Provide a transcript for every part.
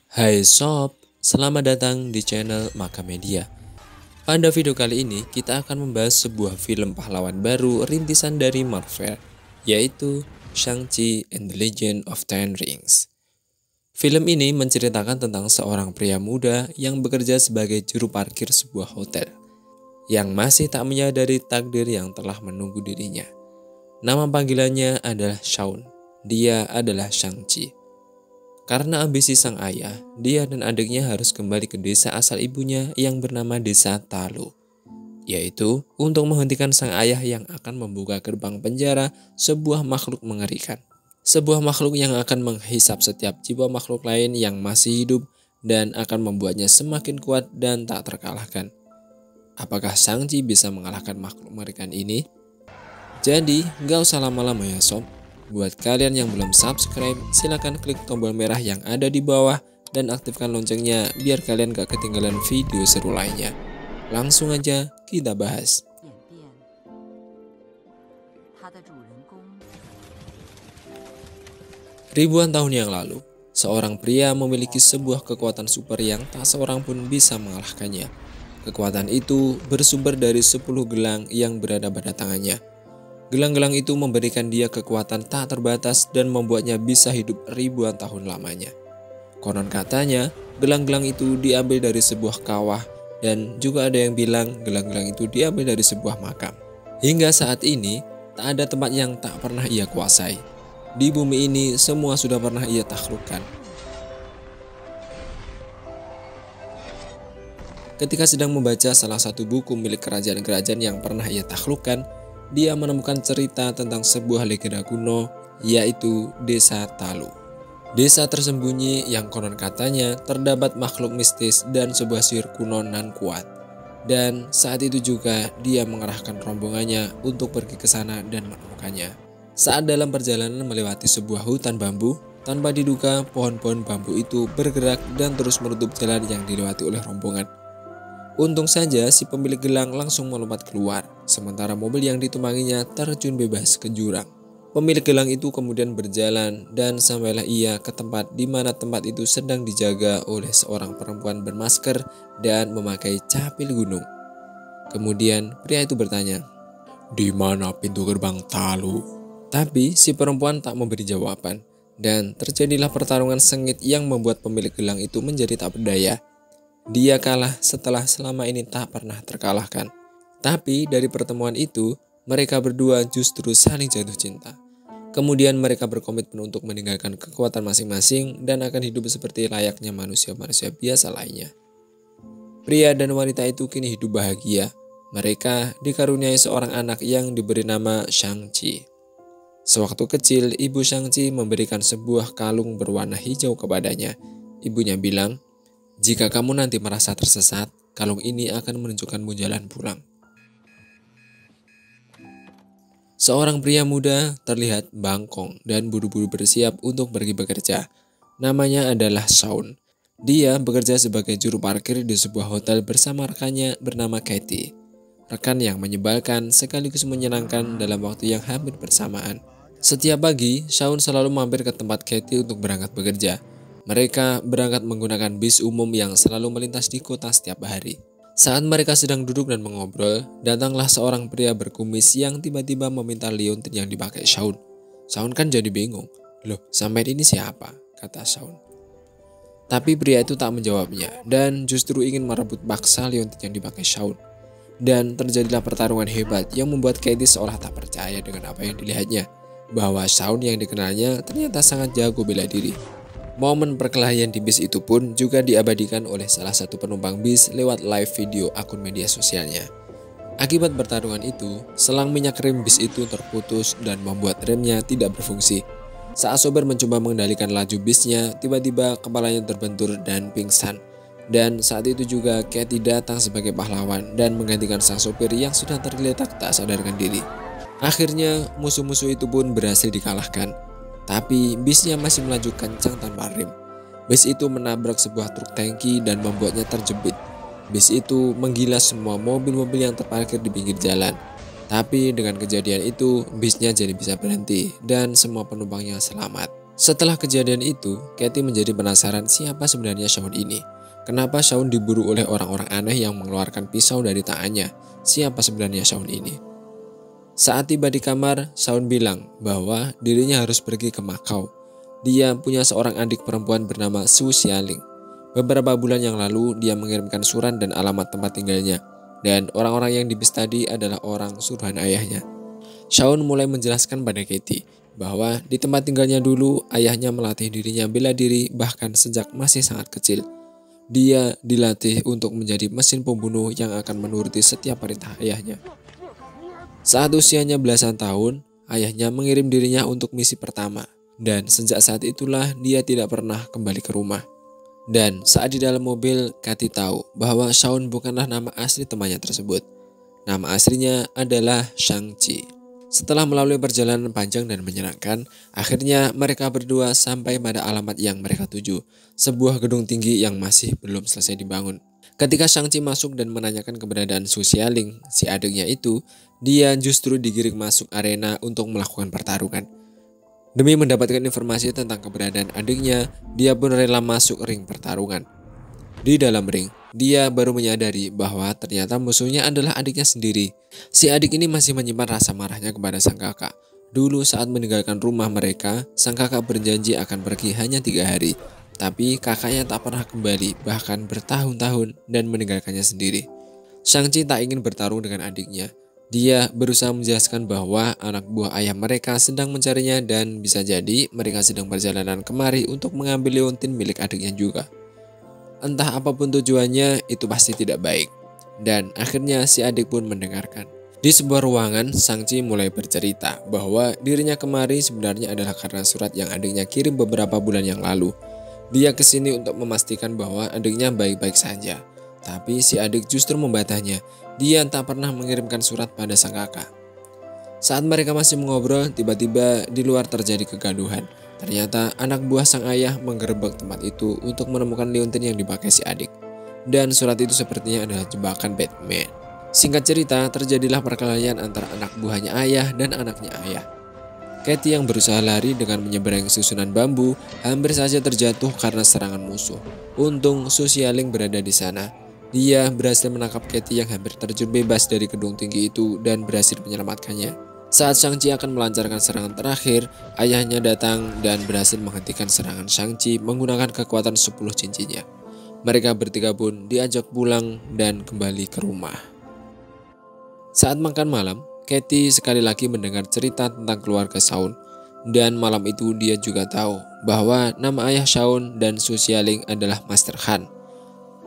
Hai sob, selamat datang di channel Maka Media. Pada video kali ini kita akan membahas sebuah film pahlawan baru rintisan dari Marvel, yaitu Shang-Chi and the Legend of Ten Rings. Film ini menceritakan tentang seorang pria muda yang bekerja sebagai juru parkir sebuah hotel, yang masih tak menyadari takdir yang telah menunggu dirinya. Nama panggilannya adalah Shaun, dia adalah Shang-Chi. Karena ambisi sang ayah, dia dan adiknya harus kembali ke desa asal ibunya yang bernama Desa Talu, yaitu untuk menghentikan sang ayah yang akan membuka gerbang penjara sebuah makhluk mengerikan. Sebuah makhluk yang akan menghisap setiap jiwa makhluk lain yang masih hidup dan akan membuatnya semakin kuat dan tak terkalahkan. Apakah Shang-Chi bisa mengalahkan makhluk mengerikan ini? Jadi, gak usah lama-lama ya sob. Buat kalian yang belum subscribe, silahkan klik tombol merah yang ada di bawah dan aktifkan loncengnya biar kalian gak ketinggalan video seru lainnya. Langsung aja kita bahas. Ribuan tahun yang lalu, seorang pria memiliki sebuah kekuatan super yang tak seorang pun bisa mengalahkannya. Kekuatan itu bersumber dari 10 gelang yang berada pada tangannya. Gelang-gelang itu memberikan dia kekuatan tak terbatas dan membuatnya bisa hidup ribuan tahun lamanya. Konon katanya, gelang-gelang itu diambil dari sebuah kawah dan juga ada yang bilang gelang-gelang itu diambil dari sebuah makam. Hingga saat ini, tak ada tempat yang tak pernah ia kuasai. Di bumi ini semua sudah pernah ia taklukkan. Ketika sedang membaca salah satu buku milik kerajaan-kerajaan yang pernah ia taklukkan, dia menemukan cerita tentang sebuah legenda kuno, yaitu Desa Talu. Desa tersembunyi yang konon katanya terdapat makhluk mistis dan sebuah sihir kuno nan kuat. Dan saat itu juga dia mengerahkan rombongannya untuk pergi ke sana dan menemukannya. Saat dalam perjalanan melewati sebuah hutan bambu, tanpa diduga pohon-pohon bambu itu bergerak dan terus menutup jalan yang dilewati oleh rombongan. Untung saja si pemilik gelang langsung melompat keluar, sementara mobil yang ditumpanginya terjun bebas ke jurang. Pemilik gelang itu kemudian berjalan dan sampailah ia ke tempat di mana tempat itu sedang dijaga oleh seorang perempuan bermasker dan memakai capil gunung. Kemudian pria itu bertanya, "Di mana pintu gerbang Talu?" Tapi si perempuan tak memberi jawaban dan terjadilah pertarungan sengit yang membuat pemilik gelang itu menjadi tak berdaya. Dia kalah setelah selama ini tak pernah terkalahkan. Tapi dari pertemuan itu, mereka berdua justru saling jatuh cinta. Kemudian mereka berkomitmen untuk meninggalkan kekuatan masing-masing dan akan hidup seperti layaknya manusia-manusia biasa lainnya. Pria dan wanita itu kini hidup bahagia. Mereka dikaruniai seorang anak yang diberi nama Shang-Chi. Sewaktu kecil, ibu Shang-Chi memberikan sebuah kalung berwarna hijau kepadanya. Ibunya bilang, "Jika kamu nanti merasa tersesat, kalung ini akan menunjukkanmu jalan pulang." Seorang pria muda terlihat bangkong dan buru-buru bersiap untuk pergi bekerja. Namanya adalah Shaun. Dia bekerja sebagai juru parkir di sebuah hotel bersama rekannya bernama Katie. Rekan yang menyebalkan sekaligus menyenangkan dalam waktu yang hampir bersamaan. Setiap pagi, Shaun selalu mampir ke tempat Katie untuk berangkat bekerja. Mereka berangkat menggunakan bis umum yang selalu melintas di kota setiap hari. Saat mereka sedang duduk dan mengobrol, datanglah seorang pria berkumis yang tiba-tiba meminta liontin yang dipakai Shaun. Shaun kan jadi bingung. "Loh, sampai ini siapa?" kata Shaun. Tapi pria itu tak menjawabnya dan justru ingin merebut paksa liontin yang dipakai Shaun. Dan terjadilah pertarungan hebat yang membuat Katie seolah tak percaya dengan apa yang dilihatnya, bahwa Shaun yang dikenalnya ternyata sangat jago bela diri. Momen perkelahian di bis itu pun juga diabadikan oleh salah satu penumpang bis lewat live video akun media sosialnya. Akibat pertarungan itu, selang minyak rem bis itu terputus dan membuat remnya tidak berfungsi. Saat sopir mencoba mengendalikan laju bisnya, tiba-tiba kepalanya terbentur dan pingsan. Dan saat itu juga Katie datang sebagai pahlawan dan menggantikan sang sopir yang sudah tergeletak tak sadarkan diri. Akhirnya musuh-musuh itu pun berhasil dikalahkan. Tapi bisnya masih melaju kencang tanpa rem. Bis itu menabrak sebuah truk tangki dan membuatnya terjepit. Bis itu menggilas semua mobil-mobil yang terparkir di pinggir jalan. Tapi dengan kejadian itu, bisnya jadi bisa berhenti dan semua penumpangnya selamat. Setelah kejadian itu, Katie menjadi penasaran siapa sebenarnya Shaun ini. Kenapa Shaun diburu oleh orang-orang aneh yang mengeluarkan pisau dari tangannya? Siapa sebenarnya Shaun ini? Saat tiba di kamar, Shaun bilang bahwa dirinya harus pergi ke Makau. Dia punya seorang adik perempuan bernama Su Xialing. Beberapa bulan yang lalu, dia mengirimkan surat dan alamat tempat tinggalnya. Dan orang-orang yang di bis tadi adalah orang suruhan ayahnya. Shaun mulai menjelaskan pada Katie bahwa di tempat tinggalnya dulu, ayahnya melatih dirinya bela diri bahkan sejak masih sangat kecil. Dia dilatih untuk menjadi mesin pembunuh yang akan menuruti setiap perintah ayahnya. Saat usianya belasan tahun, ayahnya mengirim dirinya untuk misi pertama. Dan sejak saat itulah dia tidak pernah kembali ke rumah. Dan saat di dalam mobil, Katie tahu bahwa Shaun bukanlah nama asli temannya tersebut. Nama aslinya adalah Shang-Chi. Setelah melalui perjalanan panjang dan menyenangkan, akhirnya mereka berdua sampai pada alamat yang mereka tuju, sebuah gedung tinggi yang masih belum selesai dibangun. Ketika Shang-Chi masuk dan menanyakan keberadaan Su Xialing, si adiknya itu, dia justru digiring masuk arena untuk melakukan pertarungan. Demi mendapatkan informasi tentang keberadaan adiknya, dia pun rela masuk ring pertarungan. Di dalam ring, dia baru menyadari bahwa ternyata musuhnya adalah adiknya sendiri. Si adik ini masih menyimpan rasa marahnya kepada sang kakak. Dulu saat meninggalkan rumah mereka, sang kakak berjanji akan pergi hanya 3 hari. Tapi kakaknya tak pernah kembali, bahkan bertahun-tahun dan meninggalkannya sendiri. Shang-Chi tak ingin bertarung dengan adiknya. Dia berusaha menjelaskan bahwa anak buah ayah mereka sedang mencarinya dan bisa jadi mereka sedang perjalanan kemari untuk mengambil leontin milik adiknya juga. Entah apapun tujuannya, itu pasti tidak baik. Dan akhirnya si adik pun mendengarkan. Di sebuah ruangan, Shang-Chi mulai bercerita bahwa dirinya kemari sebenarnya adalah karena surat yang adiknya kirim beberapa bulan yang lalu. Dia kesini untuk memastikan bahwa adiknya baik-baik saja. Tapi si adik justru membantahnya. Dia tak pernah mengirimkan surat pada sang kakak. Saat mereka masih mengobrol, tiba-tiba di luar terjadi kegaduhan. Ternyata anak buah sang ayah menggerebek tempat itu untuk menemukan leontin yang dipakai si adik. Dan surat itu sepertinya adalah jebakan Batman. Singkat cerita, terjadilah perkelahian antara anak buahnya ayah dan anaknya ayah. Katie yang berusaha lari dengan menyeberangi susunan bambu hampir saja terjatuh karena serangan musuh. Untung Su Xialing berada di sana. Dia berhasil menangkap Katie yang hampir terjun bebas dari gedung tinggi itu dan berhasil menyelamatkannya. Saat Shang-Chi akan melancarkan serangan terakhir, ayahnya datang dan berhasil menghentikan serangan Shang-Chi menggunakan kekuatan 10 cincinnya. Mereka bertiga pun diajak pulang dan kembali ke rumah. Saat makan malam, Katie sekali lagi mendengar cerita tentang keluarga Shaun. Dan malam itu dia juga tahu bahwa nama ayah Shaun dan Su Xialing adalah Master Han.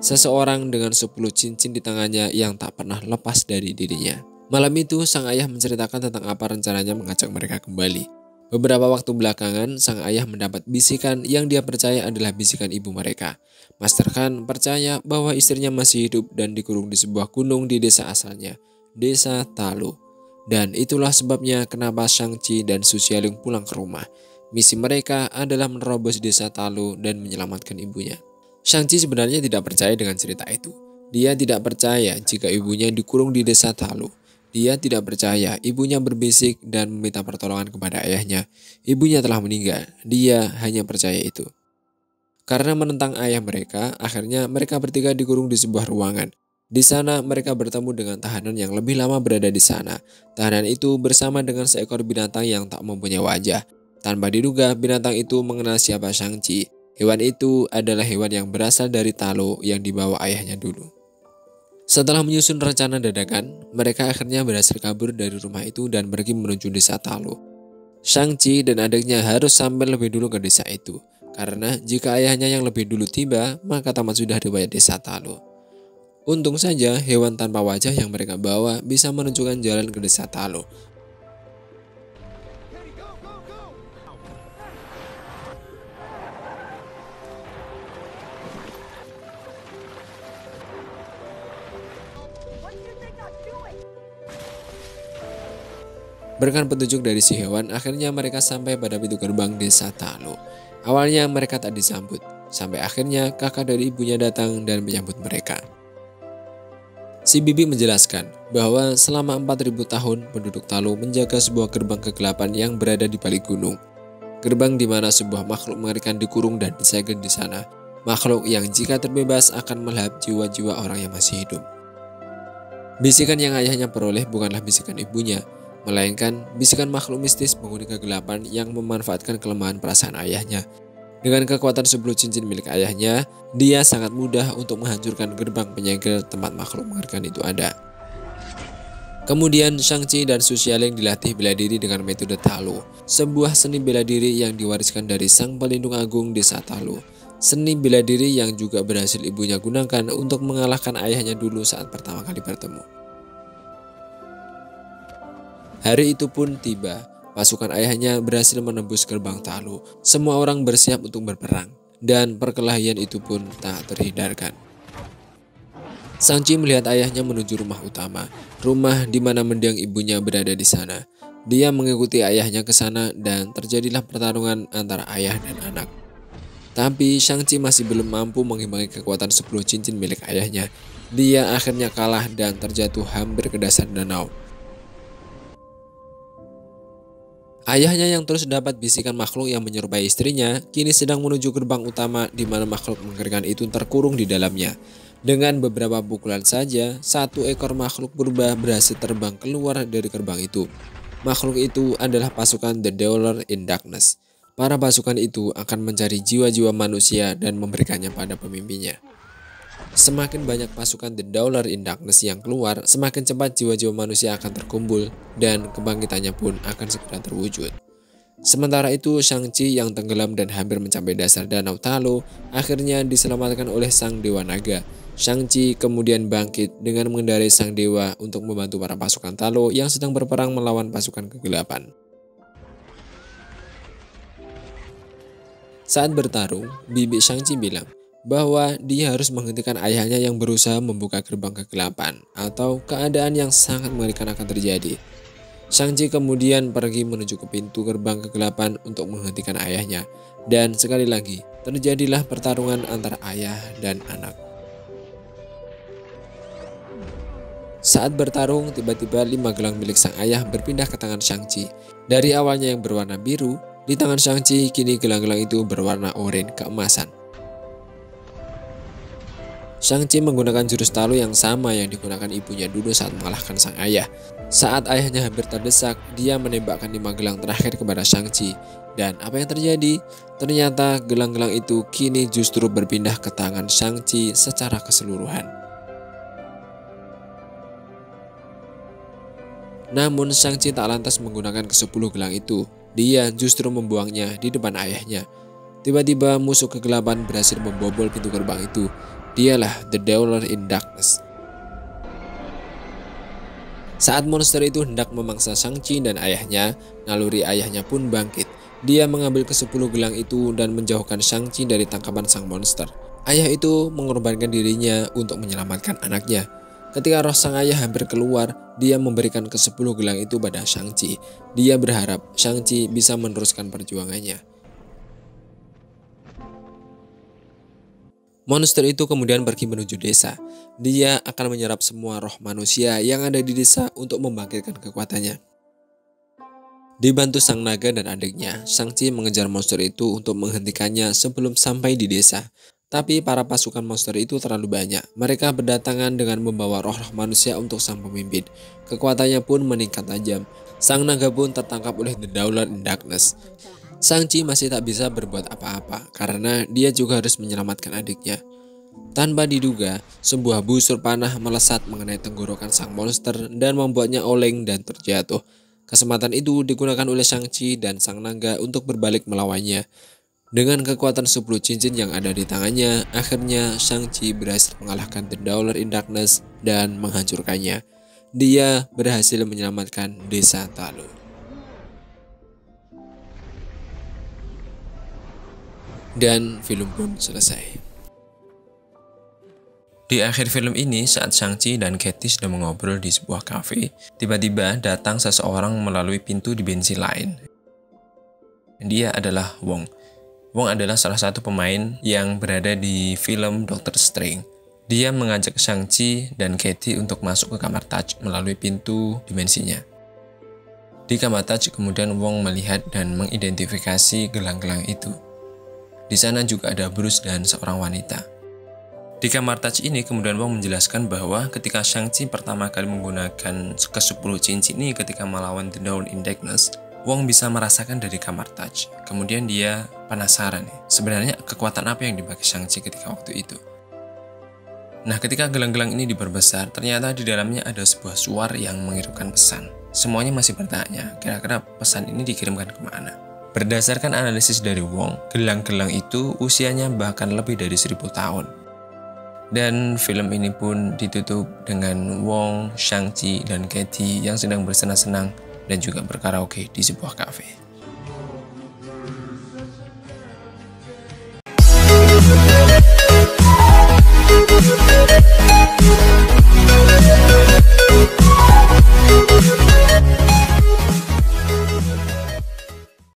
Seseorang dengan 10 cincin di tangannya yang tak pernah lepas dari dirinya. Malam itu sang ayah menceritakan tentang apa rencananya mengajak mereka kembali. Beberapa waktu belakangan, sang ayah mendapat bisikan yang dia percaya adalah bisikan ibu mereka. Master Han percaya bahwa istrinya masih hidup dan dikurung di sebuah gunung di desa asalnya, Desa Talu. Dan itulah sebabnya kenapa Shang-Chi dan Su Xialing pulang ke rumah. Misi mereka adalah menerobos desa Talu dan menyelamatkan ibunya. Shang-Chi sebenarnya tidak percaya dengan cerita itu. Dia tidak percaya jika ibunya dikurung di desa Talu. Dia tidak percaya ibunya berbisik dan meminta pertolongan kepada ayahnya. Ibunya telah meninggal. Dia hanya percaya itu. Karena menentang ayah mereka, akhirnya mereka bertiga dikurung di sebuah ruangan. Di sana mereka bertemu dengan tahanan yang lebih lama berada di sana. Tahanan itu bersama dengan seekor binatang yang tak mempunyai wajah. Tanpa diduga, binatang itu mengenal siapa Shang-Chi. Hewan itu adalah hewan yang berasal dari Talu yang dibawa ayahnya dulu. Setelah menyusun rencana dadakan, mereka akhirnya berhasil kabur dari rumah itu dan pergi menuju desa Talu. Shang-Chi dan adiknya harus sampai lebih dulu ke desa itu. Karena jika ayahnya yang lebih dulu tiba, maka tamat sudah riwayat desa Talu. Untung saja hewan tanpa wajah yang mereka bawa bisa menunjukkan jalan ke desa Talu. Berkat petunjuk dari si hewan, akhirnya mereka sampai pada pintu gerbang desa Talu. Awalnya mereka tak disambut, sampai akhirnya kakak dari ibunya datang dan menyambut mereka. Si bibi menjelaskan bahwa selama 4000 tahun penduduk Talu menjaga sebuah gerbang kegelapan yang berada di balik gunung. gerbang di mana sebuah makhluk mengerikan dikurung dan disegel di sana. Makhluk yang jika terbebas akan melahap jiwa-jiwa orang yang masih hidup. Bisikan yang ayahnya peroleh bukanlah bisikan ibunya, melainkan bisikan makhluk mistis penghuni kegelapan yang memanfaatkan kelemahan perasaan ayahnya. Dengan kekuatan 10 cincin milik ayahnya, dia sangat mudah untuk menghancurkan gerbang penyegel tempat makhluk mengerikan itu ada. Kemudian Shang-Chi dan Su Xialing dilatih bela diri dengan metode Talu, sebuah seni bela diri yang diwariskan dari sang pelindung agung desa Talu. Seni bela diri yang juga berhasil ibunya gunakan untuk mengalahkan ayahnya dulu saat pertama kali bertemu. Hari itu pun tiba, pasukan ayahnya berhasil menembus gerbang Talu. Semua orang bersiap untuk berperang, dan perkelahian itu pun tak terhindarkan. Shang-Chi melihat ayahnya menuju rumah utama, rumah di mana mendiang ibunya berada di sana. Dia mengikuti ayahnya ke sana dan terjadilah pertarungan antara ayah dan anak. Tapi Shang-Chi masih belum mampu mengimbangi kekuatan 10 cincin milik ayahnya. Dia akhirnya kalah dan terjatuh hampir ke dasar danau. Ayahnya yang terus dapat bisikan makhluk yang menyerupai istrinya, kini sedang menuju gerbang utama di mana makhluk mengerikan itu terkurung di dalamnya. Dengan beberapa pukulan saja, satu ekor makhluk purba berhasil terbang keluar dari gerbang itu. Makhluk itu adalah pasukan The Dweller in Darkness. Para pasukan itu akan mencari jiwa-jiwa manusia dan memberikannya pada pemimpinnya. Semakin banyak pasukan The Dweller in Darkness yang keluar, semakin cepat jiwa-jiwa manusia akan terkumpul dan kebangkitannya pun akan segera terwujud. Sementara itu, Shang-Chi yang tenggelam dan hampir mencapai dasar danau Talu akhirnya diselamatkan oleh sang Dewa Naga. Shang-Chi kemudian bangkit dengan mengendarai sang dewa untuk membantu para pasukan Talu yang sedang berperang melawan pasukan kegelapan. Saat bertarung, bibi Shang-Chi bilang bahwa dia harus menghentikan ayahnya yang berusaha membuka gerbang kegelapan atau keadaan yang sangat mengerikan akan terjadi. Shang-Chi kemudian pergi menuju ke pintu gerbang kegelapan untuk menghentikan ayahnya, dan sekali lagi terjadilah pertarungan antara ayah dan anak. Saat bertarung, tiba-tiba 5 gelang milik sang ayah berpindah ke tangan Shang-Chi. Dari awalnya yang berwarna biru, di tangan Shang-Chi kini gelang-gelang itu berwarna oranye keemasan. Shang-Chi menggunakan jurus Talu yang sama yang digunakan ibunya dulu saat mengalahkan sang ayah. Saat ayahnya hampir terdesak, dia menembakkan 5 gelang terakhir kepada Shang-Chi. Dan apa yang terjadi? Ternyata gelang-gelang itu kini justru berpindah ke tangan Shang-Chi secara keseluruhan. Namun Shang-Chi tak lantas menggunakan ke-10 gelang itu. Dia justru membuangnya di depan ayahnya. Tiba-tiba musuh kegelapan berhasil membobol pintu gerbang itu. Dialah The Dweller in Darkness. Saat monster itu hendak memangsa Shang-Chi dan ayahnya, naluri ayahnya pun bangkit. Dia mengambil ke-10 gelang itu dan menjauhkan Shang-Chi dari tangkapan sang monster. Ayah itu mengorbankan dirinya untuk menyelamatkan anaknya. Ketika roh sang ayah hampir keluar, dia memberikan ke-10 gelang itu pada Shang-Chi. Dia berharap Shang-Chi bisa meneruskan perjuangannya. Monster itu kemudian pergi menuju desa. Dia akan menyerap semua roh manusia yang ada di desa untuk membangkitkan kekuatannya. Dibantu sang naga dan adiknya, Shang-Chi mengejar monster itu untuk menghentikannya sebelum sampai di desa. Tapi para pasukan monster itu terlalu banyak. Mereka berdatangan dengan membawa roh-roh manusia untuk sang pemimpin. Kekuatannya pun meningkat tajam. Sang naga pun tertangkap oleh The Dweller in Darkness. Shang-Chi masih tak bisa berbuat apa-apa karena dia juga harus menyelamatkan adiknya. Tanpa diduga, sebuah busur panah melesat mengenai tenggorokan sang monster dan membuatnya oleng dan terjatuh. Kesempatan itu digunakan oleh Shang-Chi dan sang naga untuk berbalik melawannya. Dengan kekuatan 10 cincin yang ada di tangannya, akhirnya Shang-Chi berhasil mengalahkan The Dweller in Darkness dan menghancurkannya. Dia berhasil menyelamatkan desa Talu. Dan film pun selesai. Di akhir film ini, saat Shang-Chi dan Katie sedang mengobrol di sebuah kafe, tiba-tiba datang seseorang melalui pintu dimensi lain. Dia adalah Wong. Wong adalah salah satu pemain yang berada di film Doctor Strange. Dia mengajak Shang-Chi dan Katie untuk masuk ke kamar Touch melalui pintu dimensinya. Di kamar Taj kemudian Wong melihat dan mengidentifikasi gelang-gelang itu. Di sana juga ada Bruce dan seorang wanita. Di kamar Taj ini kemudian Wong menjelaskan bahwa ketika Shang-Chi pertama kali menggunakan ke-10 cincin ini ketika melawan The Dawn in Darkness, Wong bisa merasakan dari kamar Taj. Kemudian dia penasaran sebenarnya kekuatan apa yang dipakai Shang-Chi ketika waktu itu. Nah, ketika gelang-gelang ini diperbesar, ternyata di dalamnya ada sebuah suara yang mengirimkan pesan. Semuanya masih bertanya, kira-kira pesan ini dikirimkan kemana? Berdasarkan analisis dari Wong, gelang-gelang itu usianya bahkan lebih dari 1000 tahun. Dan film ini pun ditutup dengan Wong, Shang-Chi, dan Katie yang sedang bersenang-senang dan juga berkaraoke di sebuah kafe.